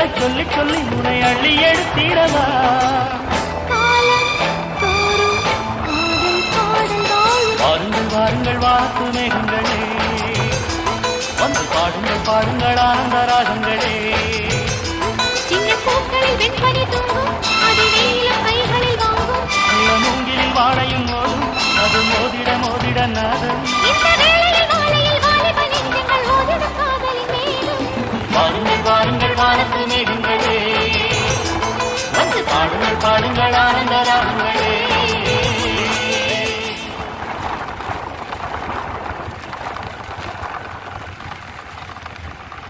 கதைகளை சொல்லி சொல்லி உன்னை அள்ளி எடுத்திடவா வாருங்கள் வாருங்கள் வாக்கு மேகங்களே வந்து பாடுங்கள் பாடுங்கள் ஆனந்த ராகங்களே சின்ன பூக்களில் வெண்பனி தூங்கும் அது வெயிலும் கைகளில் வாங்கும் மூங்கிலில் வாழையும் மோதும் அது மோதிட மோதிட நாதம் இந்த வேளையில் வாழையில் வாலிப நெஞ்சங்கள் ஓதிடும் காதலின் மேலும் வாருங்கள் வாருங்கள் வானத்து மேகங்களே வந்து பாடுங்கள் பாடுங்கள் ஆனந்த ராகங்களே